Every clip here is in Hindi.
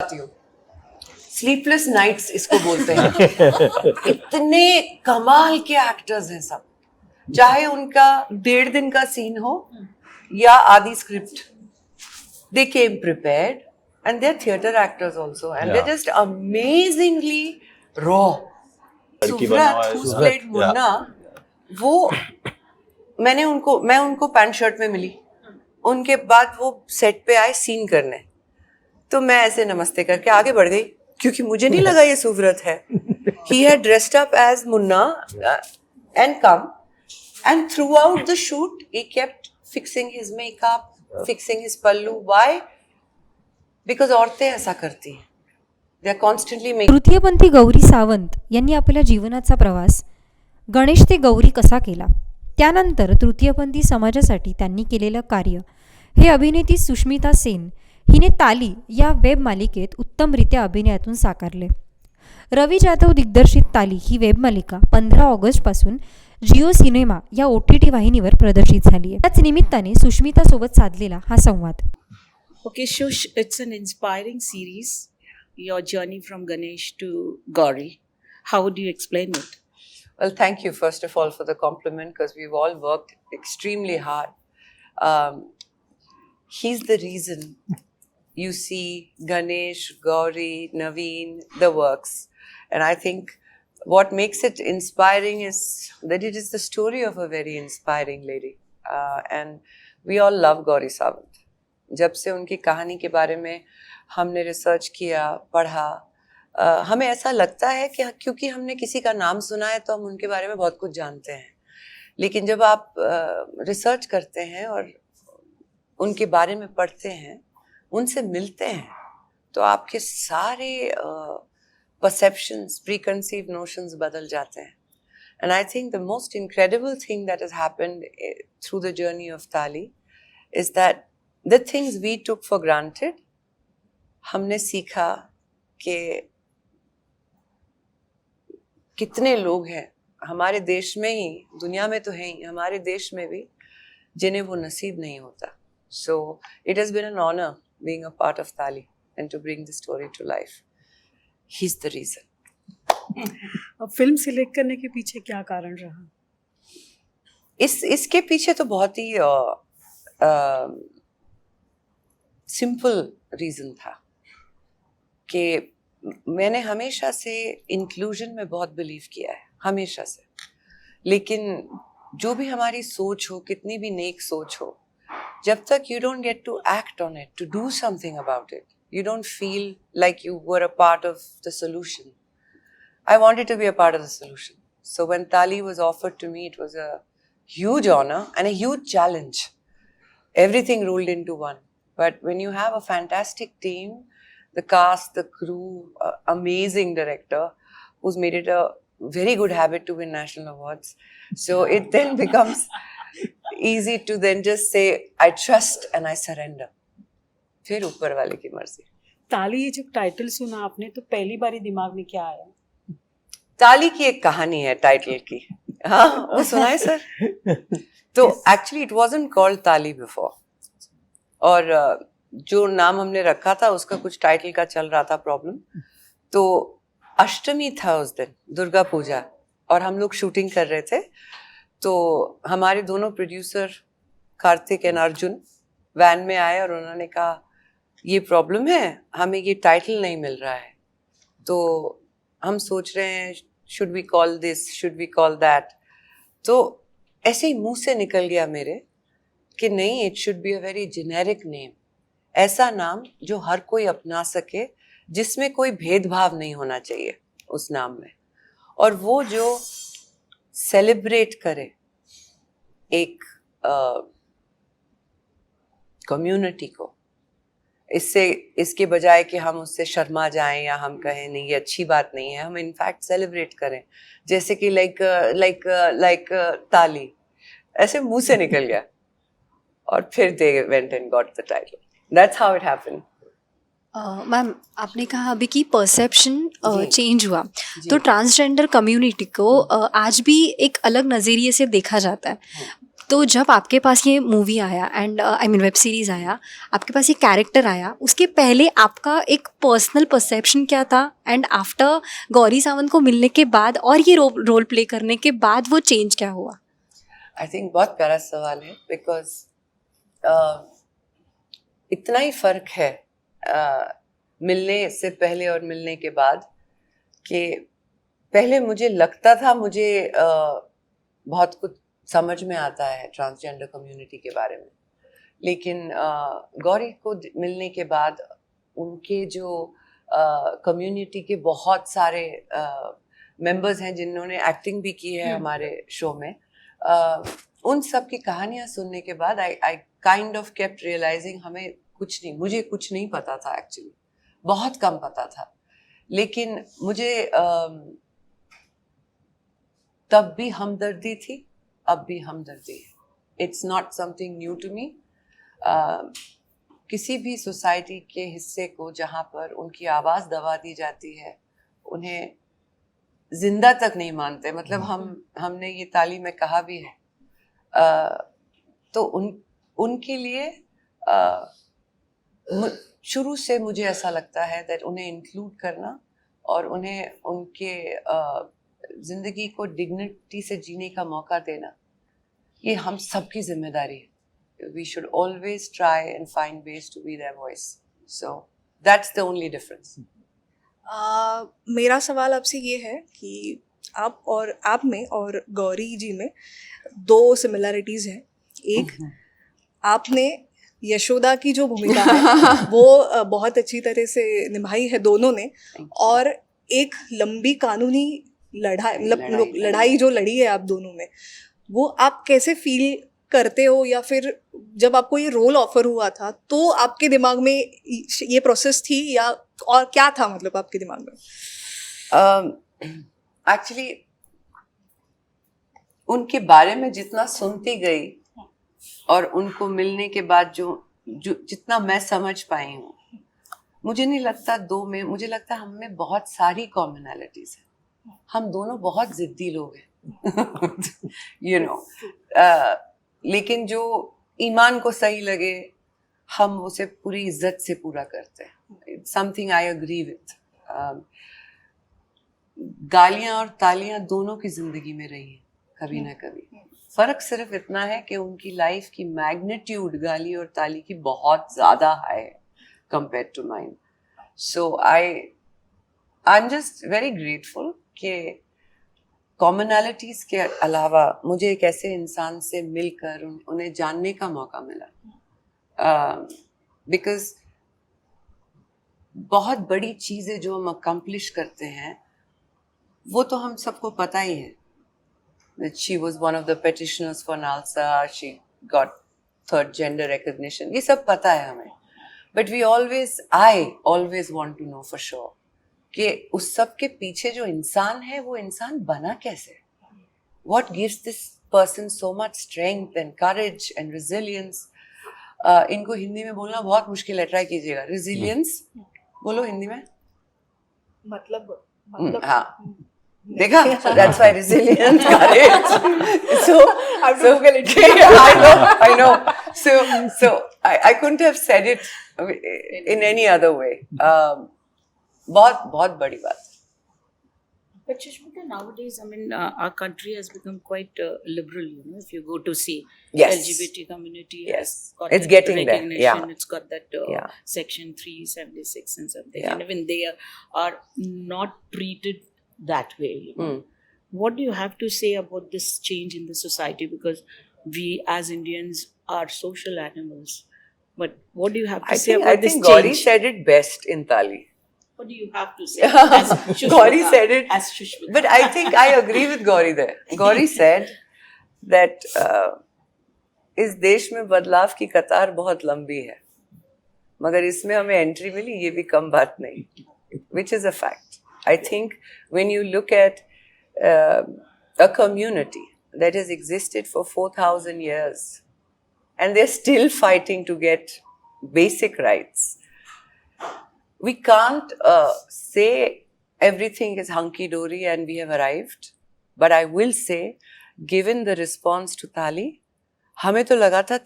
हूँ। स्लीपलेस नाइट्स इसको बोलते हैं। इतने कमाल के एक्टर्स हैं सब, चाहे उनका 1.5 दिन का सीन हो या आधी script, they came prepared and they're theater actors also and they're just amazingly raw. Suvrat, who's played Munna, वो मैं उनको पैंट शर्ट में मिली, उनके बाद वो सेट पे आए सीन करने, तो मैं ऐसे नमस्ते करके आगे बढ़ गई क्योंकि मुझे नहीं लगा ये सुव्रत है. He had dressed up as Munna and come, and throughout the shoot he kept fixing his makeup, fixing his pallu. Why? Because औरतें ऐसा करती हैं. They are constantly making. तृतीयपंथी Gauri Sawant यांनी आपल्या जीवनाचा प्रवास गणेश ते गौरी कसा केला, त्यानंतर तृतीयपंथी समाजासाठी त्यांनी केलेलं कार्य हे अभिनेत्री सुष्मिता सेन हिने ताली या वेब मालिकेत उत्तमरित्या अभिनयातून साकारले. रवी जाधव दिग्दर्शित ताली ही वेब मालिका 15 ऑगस्टपासून जिओ सिनेमा या OTT वाहिनीवर प्रदर्शित झाली आहे. त्याच निमित्ताने सुष्मितासोबत साधलेला हा संवाद. Okay, Shush, it's an inspiring series, your journey from Ganesh to Gauri. How would you explain it? Well, thank you first of all for the compliment, because we've all worked extremely hard. He's the reason you see Ganesh, Gauri, Naveen, the works. And I think what makes it inspiring is that it is the story of a very inspiring lady. And we all love Gauri Sawant. जब से उनकी कहानी के बारे में हमने रिसर्च किया, पढ़ा, हमें ऐसा लगता है कि क्योंकि हमने किसी का नाम सुना है तो हम उनके बारे में बहुत कुछ जानते हैं. लेकिन जब आप रिसर्च करते हैं और उनके बारे में पढ़ते हैं, उनसे मिलते हैं, तो आपके सारे perceptions, preconceived notions बदल जाते हैं. And I think the most incredible thing that has happened through the journey of Tali is that the things we took for granted, हमने सीखा कि कितने लोग हैं हमारे देश में ही, दुनिया में तो हैं ही, हमारे देश में भी जिन्हें वो नसीब नहीं होता. So it has been an honor being a part of Tali and to bring the story to life. He's the reason. अब फिल्म सिलेक्ट करने के पीछे क्या कारण रहा? इसके पीछे तो बहुत ही सिंपल रीज़न था कि मैंने हमेशा से इंक्लूजन में बहुत बिलीव किया है, हमेशा से. लेकिन जो भी हमारी सोच हो, कितनी भी नेक सोच हो, जब तक you don't get to act on it, to do something about it, you don't feel like you were a part of the solution. I wanted to be a part of the solution. So when Tali was offered to me, it was a huge honor and a huge challenge. Everything rolled into one. But when you have a fantastic team, the cast, the crew, amazing director who's made it a very good habit to win national awards, so it then becomes easy to then just say, I trust and I surrender. फिर ऊपर वाले की मर्जी. ताली ये जब टाइटल सुना आपने तो पहली बारी दिमाग में क्या आया? ताली की एक कहानी है टाइटल की. हाँ, वो सुना है सर? तो एक्चुअली इट वाजंट कॉल्ड ताली बिफोर, और जो नाम हमने रखा था उसका कुछ टाइटल का चल रहा था प्रॉब्लम. तो अष्टमी था उस दिन, दुर्गा पूजा, और हम लोग शूटिंग कर रहे थे. तो हमारे दोनों producer Kartik and Arjun van में आए और उन्होंने कहा ये प्रॉब्लम है, हमें ये टाइटल नहीं मिल रहा है, तो हम सोच रहे हैं should we call this, should we call that. तो ऐसे ही मुंह से निकल गया मेरे कि नहीं, it should be a very generic name, ऐसा नाम जो हर कोई अपना सके, जिसमें कोई भेदभाव नहीं होना चाहिए उस नाम में, और वो जो सेलिब्रेट करे एक कम्युनिटी को. इसके बजाय कि हम उससे शर्मा जाएं या हम कहें नहीं ये अच्छी बात नहीं है, हम इनफैक्ट सेलिब्रेट करें, जैसे कि लाइक ताली ऐसे मुंह से निकल गया, और फिर they went and got the title. That's how it happened. Ma'am, आपने कहा अभी कि परसेप्शन चेंज हुआ, तो ट्रांसजेंडर कम्युनिटी को आज भी एक अलग नज़रिए से देखा जाता है. तो जब आपके पास ये मूवी आया and I mean web series आया, आपके पास ये कैरेक्टर आया, उसके पहले आपका एक पर्सनल परसेप्शन क्या था, एंड आफ्टर गौरी सावंत को मिलने के बाद और ये रोल प्ले करने के बाद वो चेंज क्या हुआ? आई थिंक बहुत प्यारा सवाल है, बिकॉज इतना ही फर्क है मिलने से पहले और मिलने के बाद, कि पहले मुझे लगता था मुझे बहुत कुछ समझ में आता है ट्रांसजेंडर कम्युनिटी के बारे में, लेकिन गौरी को मिलने के बाद उनके जो कम्युनिटी के बहुत सारे मेंबर्स हैं जिन्होंने एक्टिंग भी की है हमारे शो में, उन सब की कहानियां सुनने के बाद I kind of kept realising मुझे कुछ नहीं पता था एक्चुअली, बहुत कम पता था, लेकिन मुझे तब भी हमदर्दी थी, अब भी हमदर्दी है। It's not something new to me. किसी भी सोसाइटी के हिस्से को जहाँ पर उनकी आवाज़ दबा दी जाती है, उन्हें जिंदा तक नहीं मानते, मतलब हमने ये ताली में कहा भी है, तो उनके लिए शुरू से मुझे ऐसा लगता है दैट उन्हें इंक्लूड करना और उन्हें उनके जिंदगी को डिग्निटी से जीने का मौका देना, ये हम सबकी जिम्मेदारी है। We should always try and find ways to be their voice, so that's the only difference. मेरा सवाल आपसे ये है कि आप में और गौरी जी में दो सिमिलरिटीज़ हैं। एक, आपने यशोदा की जो भूमिका है वो बहुत अच्छी तरह से निभाई है दोनों ने, और एक लंबी कानूनी लड़ाई जो लड़ी है आप दोनों में, वो आप कैसे फील करते हो, या फिर जब आपको ये रोल ऑफर हुआ था तो आपके दिमाग में ये प्रोसेस थी, या और क्या था मतलब आपके दिमाग में? एक्चुअली उनके बारे में जितना सुनती गई और उनको मिलने के बाद जो जितना मैं समझ पाई हूँ, मुझे नहीं लगता मुझे लगता हम में बहुत सारी कॉमनैलिटीज हैं। हम दोनों बहुत जिद्दी लोग हैं यू नो, लेकिन जो ईमान को सही लगे हम उसे पूरी इज्जत से पूरा करते हैं। Something I agree with. गालियां और तालियां दोनों की जिंदगी में रही हैं कभी ना कभी। फर्क सिर्फ इतना है कि उनकी लाइफ की मैग्नीट्यूड गाली और ताली की बहुत ज्यादा हाई है compare to mine. So I am just very grateful कि कॉमनैलिटीज के अलावा मुझे एक ऐसे इंसान से मिलकर उन्हें जानने का मौका मिला, बिकॉज बहुत बड़ी चीजें जो हम अकम्प्लिश करते हैं वो तो हम सबको पता ही है। That she was one of the petitioners for NALSA, she got third gender recognition, ये सब पता है हमें, but I always want to know for sure कि उस सब के पीछे जो इंसान है वो इंसान बना कैसे, what gives this person so much strength and courage and resilience। इनको हिंदी में बोलना बहुत मुश्किल है, ट्राई कीजिएगा। resilience बोलो हिंदी में, मतलब हाँ देखा, that's why resilient courage। so Google it। I know so I couldn't have said it in any other way। बहुत बड़ी बात। But Sushmita, nowadays, I mean, our country has become quite liberal. You know, if you go to see Yes. LGBT community, Yes. has got It's that getting there, recognition. yeah. It's got that Yeah. Section 376 and something, Yeah. and even they are not treated that way. You know? What do you have to say about this change in the society? Because we as Indians are social animals. But what do you have to say about this I think change? Gauri said it best in Tali। What do you have to say? As Sushmita, Gauri said it, as Sushmita. but I think I agree with Gauri there। Gauri said that इस देश में बदलाव की कतार बहुत लंबी है, मगर इसमें हमें एंट्री मिली ये भी कम बात नहीं, which is a fact। I think when you look at a community that has existed for 4,000 years and they're still fighting to get basic rights, we can't say everything is hunky-dory and we have arrived. But I will say, given the response to Tali, हमें तो लगा था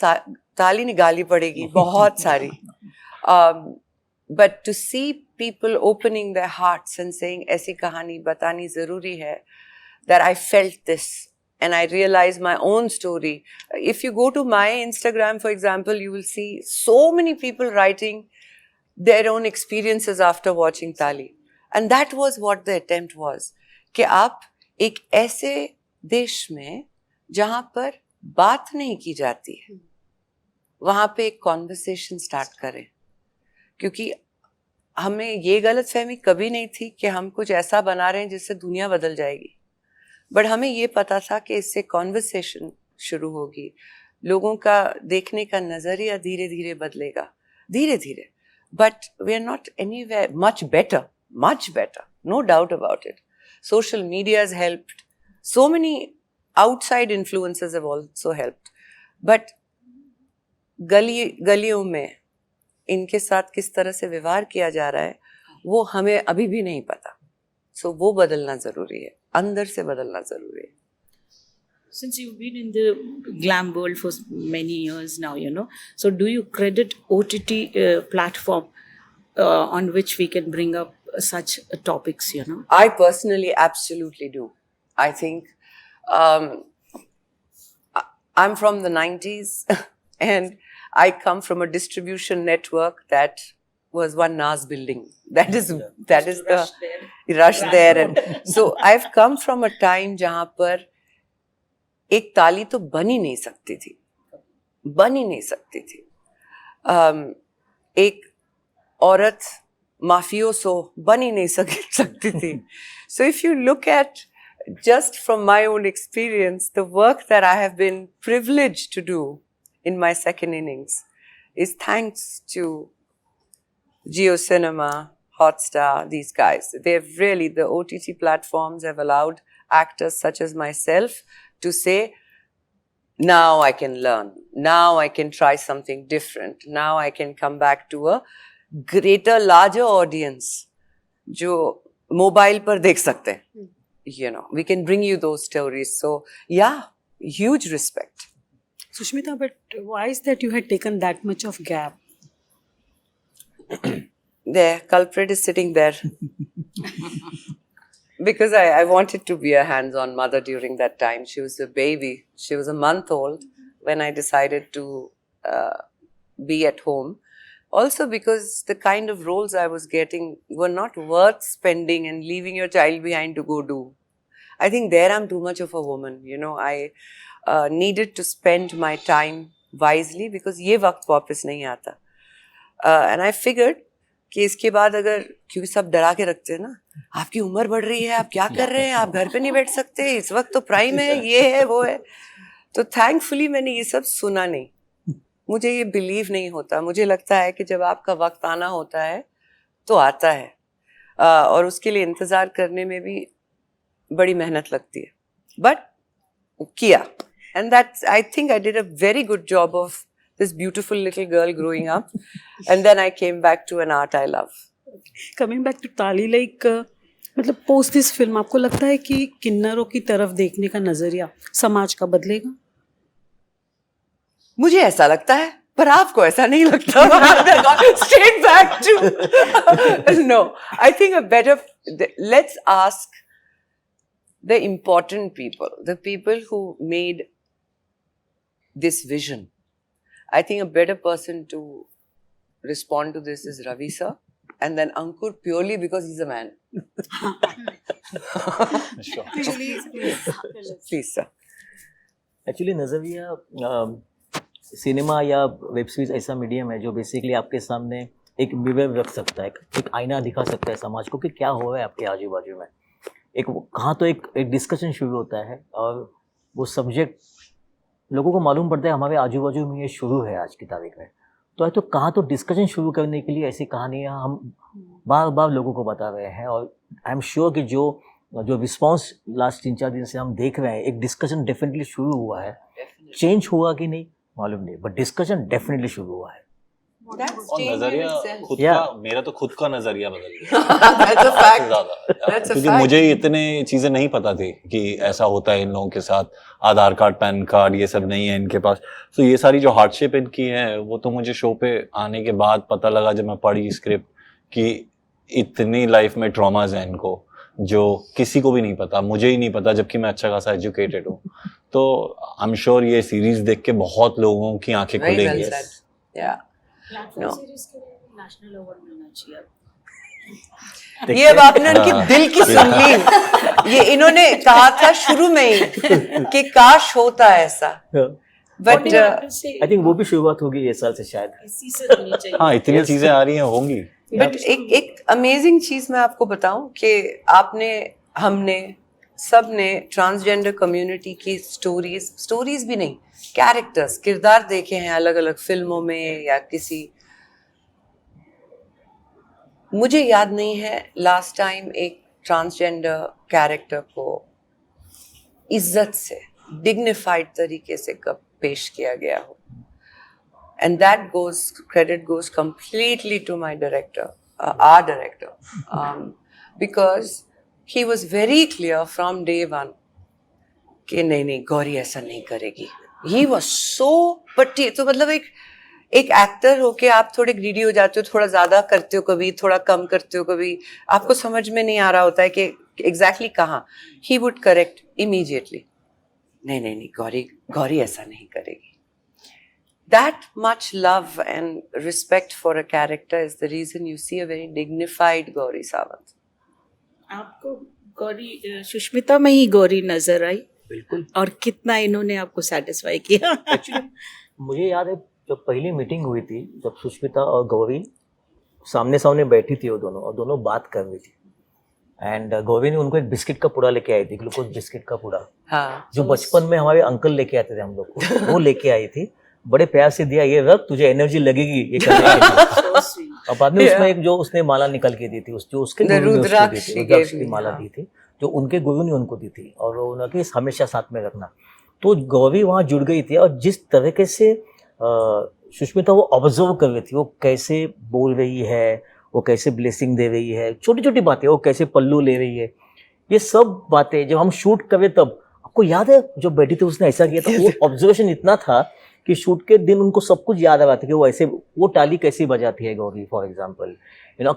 ताली निकाली पड़ेगी बहुत सारी. But to see people opening their hearts and saying ऐसी कहानी बतानी ज़रूरी है, that I felt this and I realized my own story. If you go to my Instagram, for example, you will see so many people writing their own experiences after watching Tali. And that was what the attempt was. कि आप एक ऐसे देश में जहाँ पर बात नहीं की जाती है, वहाँ पे एक कॉन्वर्सेशन स्टार्ट करें. क्योंकि हमें ये गलतफहमी कभी नहीं थी कि हम कुछ ऐसा बना रहे हैं जिससे दुनिया बदल जाएगी. बट हमें ये पता था कि इससे कॉन्वर्सेशन शुरू होगी, लोगों का देखने का नज़रिया धीरे धीरे बदलेगा, धीरे धीरे. But we are not anywhere much better, no doubt about it. Social media has helped. So many outside influences have also helped. But गलियों में इनके साथ किस तरह से व्यवहार किया जा रहा है वो हमें अभी भी नहीं पता. सो वो बदलना ज़रूरी है, अंदर से बदलना ज़रूरी है. Since you've been in the glam world for many years now, so do you credit OTT platform on which we can bring up such topics, I personally absolutely do. I think I'm from the 90s and I come from a distribution network that was one Nas building. That is the rush there. And so I've come from a time जहाँ पर एक ताली तो बन ही नहीं सकती थी. एक औरत माफियोसो बन ही नहीं सकती थी. So if you look at just from my own experience, the work that I have been privileged to do in my second innings is thanks to Jio Cinema, Hotstar, these guys. They've really, the OTT platforms have allowed actors such as myself to say, now I can learn, now I can try something different, now I can come back to a greater, larger audience जो मोबाइल पर देख सकते हैं. We can bring you those stories. So yeah, huge respect. Sushmita, but why is that you had taken that much of gap? The culprit is sitting there. Because I wanted to be a hands-on mother during that time. She was a baby. She was a month old when I decided to be at home. Also because the kind of roles I was getting were not worth spending and leaving your child behind to go do. I think there I'm too much of a woman. I needed to spend my time wisely because ये वक्त वापस नहीं आता. And I figured कि इसके बाद अगर, क्योंकि सब डरा के रखते हैं ना, आपकी उम्र बढ़ रही है, आप क्या कर रहे हैं, आप घर पे नहीं बैठ सकते, इस वक्त तो प्राइम है, ये है वो है. तो थैंकफुली मैंने ये सब सुना नहीं. मुझे ये बिलीव नहीं होता. मुझे लगता है कि जब आपका वक्त आना होता है तो आता है, और उसके लिए इंतज़ार करने में भी बड़ी मेहनत लगती है. बट किया. And that, I think I did a very good job of this beautiful little girl growing up. And then I came back to an art I love. Coming back to Tali, like, मतलब post this film, आपको लगता है कि किन्नरों की तरफ देखने का नजरिया समाज का बदलेगा? मुझे ऐसा लगता है, पर आपको ऐसा नहीं लगता. Straight back to no. I think let's ask the important people, the people who made this vision. I think a better person to respond to this is Ravi sir, and then Ankur purely because he's a man. Sure. Please sir. Actually नज़रिया सिनेमा या वेब सीरीज ऐसा मीडियम है जो बेसिकली आपके सामने एक मिरर रख सकता है, एक आईना दिखा सकता है समाज को कि क्या हो रहा है आपके आजू बाजू में. कहाँ तो एक डिस्कशन शुरू होता है और वो सब्जेक्ट लोगों को मालूम पड़ता है हमारे आजू बाजू में ये शुरू है आज की तारीख में. तो कहाँ तो डिस्कशन शुरू करने के लिए ऐसी कहानियाँ हम बार बार लोगों को बता रहे हैं. और आई एम श्योर कि जो रिस्पॉन्स लास्ट 3-4 दिन से हम देख रहे हैं, एक डिस्कशन डेफिनेटली शुरू हुआ है. चेंज हुआ कि नहीं मालूम नहीं, बट डिस्कशन डेफिनेटली शुरू हुआ है. That's और change in नजरिया itself. खुद Yeah. का, मेरा तो खुद का नजरिया बदल गया That's a सबसे fact. ज्यादा। That's a क्योंकि fact. मुझे इतने चीजें नहीं पता थी कि ऐसा होता है इन लोगों के साथ, आधार कार्ड, पैन कार्ड, ये सब नहीं है इनके पास। तो ये सारी जो हार्डशिप इनकी है वो तो मुझे शो पे आने के बाद पता लगा, जब मैं पढ़ी स्क्रिप्ट, कि इतनी लाइफ में ट्रॉमाज हैं इनको जो किसी को भी नहीं पता, मुझे ही नहीं पता, जबकि मैं अच्छा खासा एजुकेटेड हूँ। तो आई एम श्योर ये सीरीज देख के बहुत लोगों की आंखें Very well खुलेंगी। said. Yeah. Platform No. Series के लिए नेशनल अवार्ड मिलना चाहिए अब। ये अब आपने उनकी हाँ। दिल की सुन ली। ये इन्होंने कहा था शुरू में ही कि काश होता ऐसा, What but do you have to say? I think वो भी शुरुआत होगी ये साल से शायद। इसी से होनी चाहिए। हाँ, इतनी चीजें आ रही हैं, होंगी। बट एक अमेजिंग चीज मैं आपको बताऊं कि आपने, हमने, सबने ट्रांसजेंडर कम्युनिटी की स्टोरीज भी नहीं, कैरेक्टर्स, किरदार देखे हैं अलग अलग फिल्मों में या किसी। मुझे याद नहीं है लास्ट टाइम एक ट्रांसजेंडर कैरेक्टर को इज्जत से, डिग्निफाइड तरीके से कब पेश किया गया हो। And that credit goes completely to my director, our director, because he was very clear from day one कि नहीं गौरी ऐसा नहीं करेगी। He was so तो मतलब एक एक्टर होके आप थोड़े ग्रीडी हो जाते हो, थोड़ा ज्यादा करते हो कभी, थोड़ा कम करते हो कभी, आपको समझ में नहीं आ रहा होता है कि एग्जैक्टली कहाँ। He would correct immediately, नहीं गौरी ऐसा नहीं करेगी। That much love and respect for a character is the reason you see a very dignified Gauri Sawant. आपको गौरी, सुष्मिता में ही गौरी नजर आई, बिल्कुल। और कितना इन्होंने आपको सेटिस्फाई किया? एक्चुअली मुझे याद है जब पहली मीटिंग हुई थी, जब सुष्मिता और गौरी सामने सामने बैठी थी, वो दोनों, और दोनों बात कर रही थी, एंड गौरी ने उनको एक बिस्किट का पूड़ा लेके आई थी, ग्लूकोज बिस्किट का पूड़ा, हाँ, जो बचपन में हमारे अंकल लेके आते थे हम लोग को, वो लेके आई थी, बड़े प्यार से दिया, ये रख, तुझे एनर्जी लगेगी ये करने के लिए। So sweet. और बाद में उसमें एक जो उसने माला निकल के दी थी, जो उसके The गुरु ने उसको दी रुद्राक्ष थी, she रुद्राक्ष gave की me, माला हाँ। दी थी, जो उनके गुरु ने उनको दी थी, और वो उन्होंने हमेशा साथ में रखना। तो गौरी वहाँ जुड़ गई थी, और जिस तरीके से सुष्मिता वो ऑब्जर्व कर रही थी, वो कैसे बोल रही है, वो कैसे ब्लेसिंग दे रही है, छोटी छोटी बातें, वो कैसे पल्लू ले रही है, ये सब बातें जब हम शूट कर रहे तब आपको याद है जो बैठी थी उसने ऐसा किया था, वो ऑब्जर्वेशन इतना था कि शूट के दिन उनको सब कुछ याद आ रहा था कि वो ऐसे, वो ताली कैसे बजाती है गौरी फॉर एग्जांपल,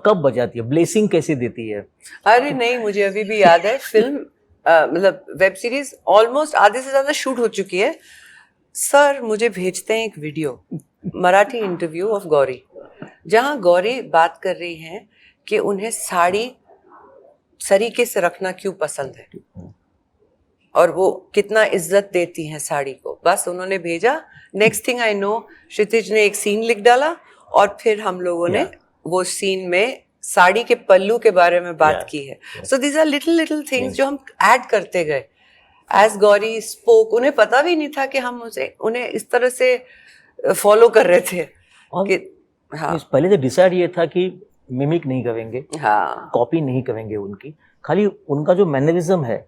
कब बजाती है, ब्लेसिंग कैसे देती है। अरे नहीं, मुझे अभी भी याद है फिल्म, मतलब वेब सीरीज ऑलमोस्ट आधे से ज्यादा शूट हो चुकी है। सर मुझे भेजते हैं एक video, Marathi interview of Gauri, जहाँ गौरी बात कर रही हैं कि उन्हें साड़ी सरीके से रखना क्यों पसंद है और वो कितना इज्जत देती हैं साड़ी को। बस उन्होंने भेजा, नेक्स्ट थिंग आई नो क्षितिज ने एक सीन लिख डाला, और फिर हम लोगों ने वो सीन में साड़ी के पल्लू के बारे में बात की है। So these are little things जो हम ऐड करते गए एज गौरी स्पोक। उन्हें पता भी नहीं था कि हम उन्हें इस तरह से फॉलो कर रहे थे। और कि हाँ पहले से डिसाइड ये था कि मिमिक नहीं करेंगे, हाँ कॉपी नहीं करेंगे उनकी, खाली उनका जो मैनरिज्म है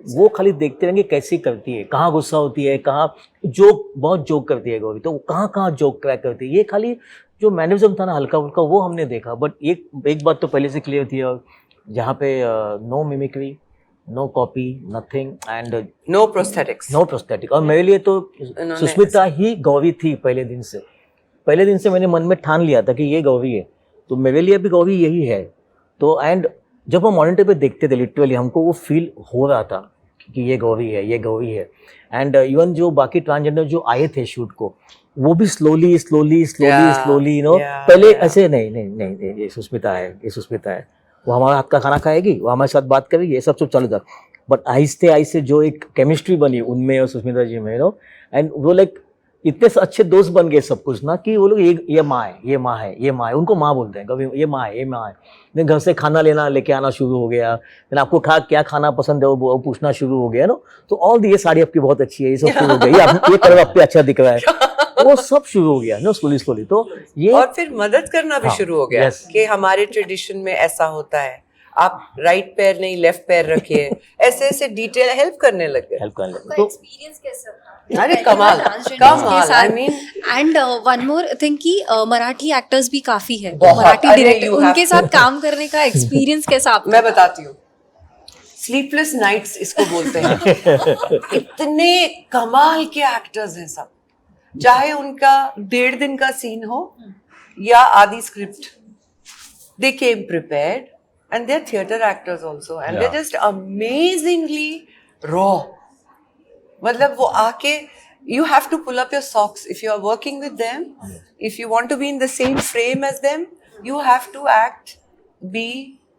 वो खाली देखते रहेंगे कैसी करती है, कहाँ गुस्सा होती है, कहाँ जोक, बहुत जोक करती है गौरी, तो कहाँ कहाँ जोक क्रैक करती है, ये खाली जो मैनरिज्म था ना हल्का फुल्का वो हमने देखा। बट एक बात तो पहले से क्लियर थी, और जहाँ पे no mimicry, no copy, nothing, and no prosthetics. No prosthetic. और मेरे लिए तो सुष्मिता ही गौरी थी पहले दिन से मैंने मन में ठान लिया था कि ये गौरी है, तो मेरे लिए भी गौरी यही है। तो एंड जब हम मॉनिटर पे देखते थे लिटरली हमको वो फील हो रहा था कि ये गौरी है, ये गौरी है। एंड इवन जो बाकी ट्रांसजेंडर जो आए थे शूट को, वो भी स्लोली यू नो, पहले ऐसे नहीं ये सुष्मिता है, वो हमारा हाथ का खाना खाएगी, वो हमारे साथ बात करेगी, ये सब चलेगा। बट आहिस्ते जो एक केमिस्ट्री बनी उनमें और सुष्मिता जी में, यू नो, एंड वो लाइक इतने अच्छे दोस्त बन गए सब कुछ ना, कि वो लोग ये माँ है, उनको माँ बोलते हैं, कभी ये माँ है। घर से खाना लेके आना शुरू हो गया, फिर आपको क्या खाना पसंद है वो पूछना शुरू हो गया ना, तो ऑल ये साड़ी आपकी बहुत अच्छी है, ये सब शुरू हो गया, ये कलर आप पे अच्छा दिख रहा है, वो सब शुरू हो गया ना स्लोली। तो ये और फिर मदद करना भी हाँ, शुरू हो गया yes. कि हमारे ट्रेडिशन में ऐसा होता है, आप राइट पैर नहीं लेफ्ट पैर रखिए, ऐसे ऐसे डिटेल हेल्प करने लग गए. हेल्प करने लगे. तो एक्सपीरियंस कैसा था अरे कमाल कमाल, I mean and one more thing कि मराठी एक्टर्स भी काफी है, बहुत, मराठी अरे डायरेक्टर, you have उनके to. साथ काम करने का एक्सपीरियंस कैसा आपका मैं बताती हूँ, स्लीपलेस नाइट्स इसको बोलते हैं. इतने कमाल के एक्टर्स हैं सब, चाहे उनका 1.5 दिन का सीन हो या आधी script, they came prepared and they're theater actors also and they're just amazingly raw. मतलब वो आके, you have to pull up your socks if you are working with them. If you want to be in the same frame as them, you have to be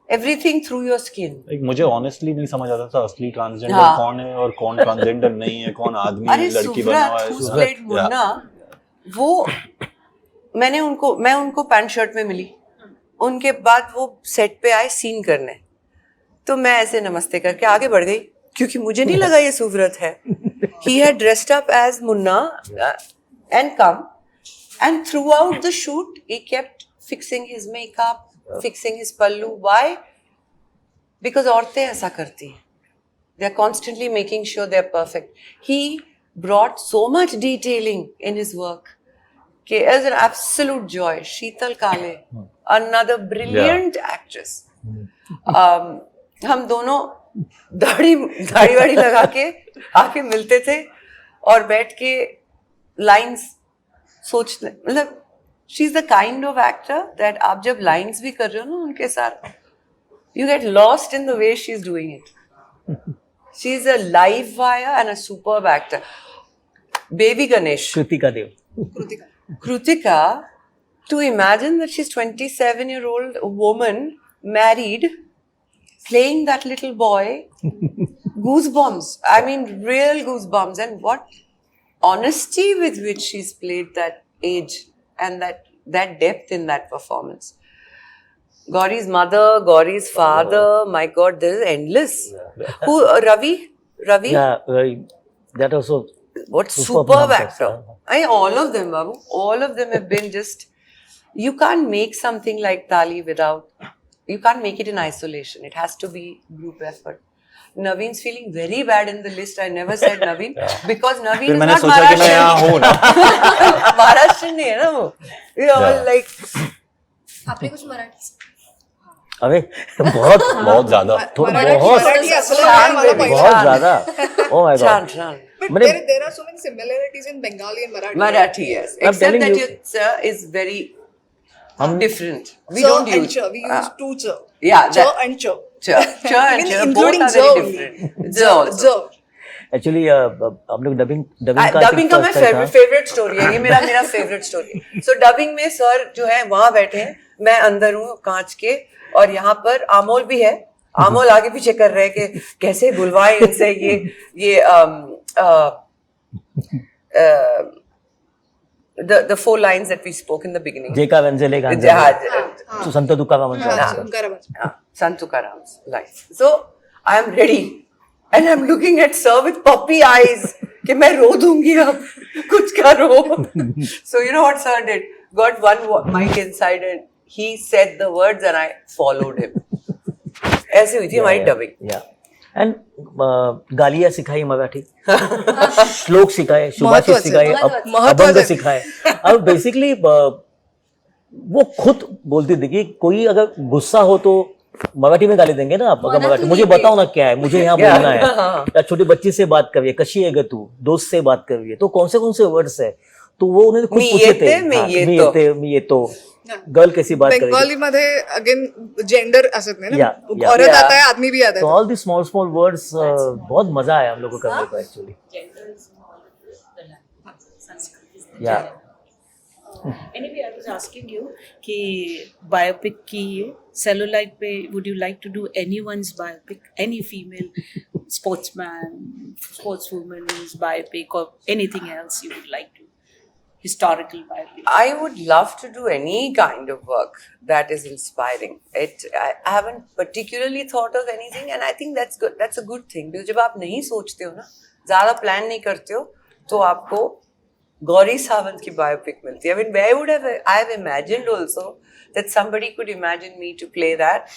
everything through your skin. एक मुझे ऑनेस्टली नहीं समझ आता था असली ट्रांसजेंडर हाँ. कौन है और कौन ट्रांसजेंडर नहीं है, कौन आदमी अरे लड़की बना हुआ है. सुब्रत, who played मुन्ना, वो मैं उनको पैंट शर्ट में मिली. उनके बाद वो सेट पे आए सीन करने, तो मैं ऐसे नमस्ते करके आगे बढ़ गई क्योंकि मुझे नहीं लगा ये सुव्रत है. He had dressed up as Munna and come, and throughout the shoot he kept fixing his makeup, fixing his pallu. Why? Because औरतें ऐसा करती हैं. They are constantly making sure they are perfect. He brought so much detailing in his work. It was an absolute joy. Sheetal Kale, another brilliant actress. हम दोनों दाढ़ी वाड़ी लगा के आके मिलते थे और बैठ के लाइंस सोचते, मतलब she is the kind of actor that आप जब लाइंस भी कर रहे हो ना उनके साथ, you get lost in the way she is doing it. She is a live wire and a superb actor. Baby Ganesh, Kritika Dev. Krutika, to imagine that she's 27-year-old woman, married, playing that little boy, goosebumps. I mean, real goosebumps. And what honesty with which she's played that age and that depth in that performance. Gauri's mother, Gauri's father, my God, this is endless. Who, Ravi? Yeah, that also. What Superb superb numbers, actor. huh? All of them, Babu. All of them have been just, you can't make something like Tali without, you can't make it in isolation. It has to be group effort. Naveen's feeling very bad in the list. I never said Naveen because Naveen फिर is मैंने not सोचा कि मैं यहाँ Maharashtrian. हूँ ना. Maharashtrian नहीं है ना वो. We are all like, आपने कुछ मराठी अबे बहुत बहुत ज्यादा. मराठी असलं आहे छान मला baby, पहिलं. बहुत छान. ज्यादा. Oh my छान, god. छान. But मैंने- there are so many similarities in Bengali and Marathi. Marathi, yes. I'm Except telling that you. your is very different. We Ch don't and use. ch. We use two ch. Yeah, Ch that. and ch. Ch and ch, Including both are j very only. different. J also. J. Actually हम लोग डबिंग का डबिंग का मैं फेवरेट स्टोरी है, ये मेरा फेवरेट स्टोरी है. सो डबिंग में सर जो है वहां बैठे हैं, मैं अंदर हूँ कांच के, और यहाँ पर आमोल भी है. आमोल आगे पीछे कर रहे हैं कि कैसे बुलवाए इनसे ये the 4 lines that we spoke in the beginning. जेका वेंजेले का संत Tukaram Sant Tukaram's life. So I am ready and I'm looking at sir with puppy eyes कि मैं रो दूंगी अब, कुछ करो. So you know what sir did? Got one mic inside and he said the words and I followed him. ऐसे हुई थी हमारी डबिंग. एंड गालियां सिखाई मराठी, श्लोक सिखाए, सुभाषित सिखाए, अभंग सिखाए. अब बेसिकली वो खुद बोलती थी कि कोई अगर गुस्सा हो तो मराठी में गाली देंगे ना आप, अगर मराठी मुझे बताओ ना क्या है, मुझे यहाँ बोलना है, या छोटी बच्ची से बात करिए, कशी है तू, दोस्त से बात करिए, तो कौन से वर्ड्स है, तो वो उन्होंने खुद पूछे थे. मी ये तो गर्ल कैसी बात करेगी. बंगाली मध्ये अगेन जेंडर असत नाही ना, Yeah. औरत आता है आदमी भी आता तो है. ऑल दी स्मॉल वर्ड्स बहुत मजा आया हम लोगों को करने को एक्चुअली. या Anyway, I was asking you कि biopic की cellulite पे would you like to do anyone's biopic, any female sportsman, sportswoman's biopic or anything else you would like to, historical biopic? I would love to do any kind of work that is inspiring. I haven't particularly thought of anything and I think that's good. That's a good thing because जब आप नहीं सोचते हो ना, ज़्यादा प्लान नहीं करते हो, तो आपको गौरी सावंत की बायोपिक मिलती है. I mean, I have imagined also that somebody could imagine me to play that.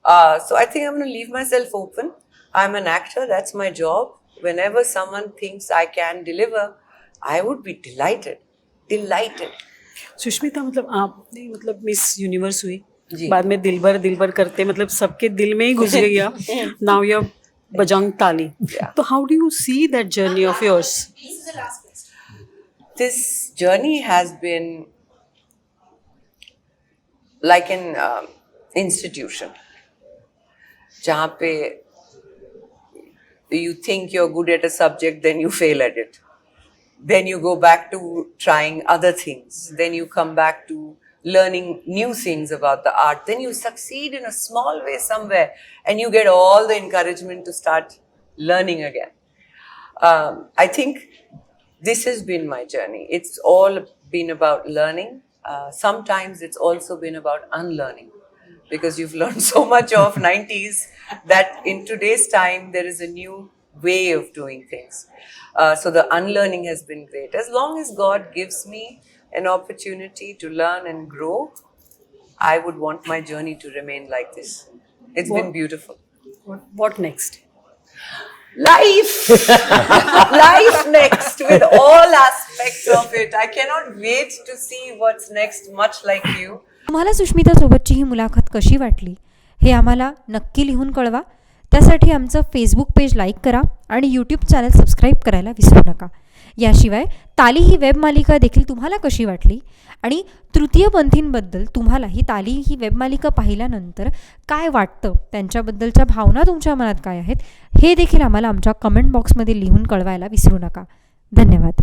So I think I'm going to leave myself open. I'm an actor, that's my job. Whenever someone thinks I can deliver, I would be delighted. Sushmita मतलब आपने मतलब मिस यूनिवर्स हुई, जी। बाद में दिलबर करते मतलब सबके दिल में ही घुस गई आप. नाउ यू आर बजरंग ताली. Yeah. तो how do you see that journey of yours? This journey has been like an institution. जहाँ पे you think you're good at a subject, then you fail at it. Then you go back to trying other things. Then you come back to learning new things about the art. Then you succeed in a small way somewhere and you get all the encouragement to start learning again. I think this has been my journey. It's all been about learning. Sometimes it's also been about unlearning, because you've learned so much of 90s that in today's time there is a new way of doing things. So the unlearning has been great. As long as God gives me an opportunity to learn and grow, I would want my journey to remain like this. It's been beautiful. What next? Life! Life next, with all aspects of it. I cannot wait to see what's next, much like you. तुम्हाला सुष्मितासोबतची ही मुलाखत कशी वाटली हे आम्हाला नक्की लिहून कळवा. त्यासाठी आमचं फेसबुक पेज लाईक करा आणि यूट्यूब चॅनल सबस्क्राईब करायला विसरू नका. याशिवाय ताली ही वेब मालिका देखील तुम्हाला कशी वाटली आणि तृतीयपंथींबद्दल तुम्हाला ही ताली ही वेब मालिका पाहिल्यानंतर काय वाटतं, त्यांच्याबद्दलच्या भावना तुमच्या मनात काय आहेत हे देखील आम्हाला आमच्या कमेंट बॉक्समध्ये लिहून कळवायला विसरू नका. धन्यवाद.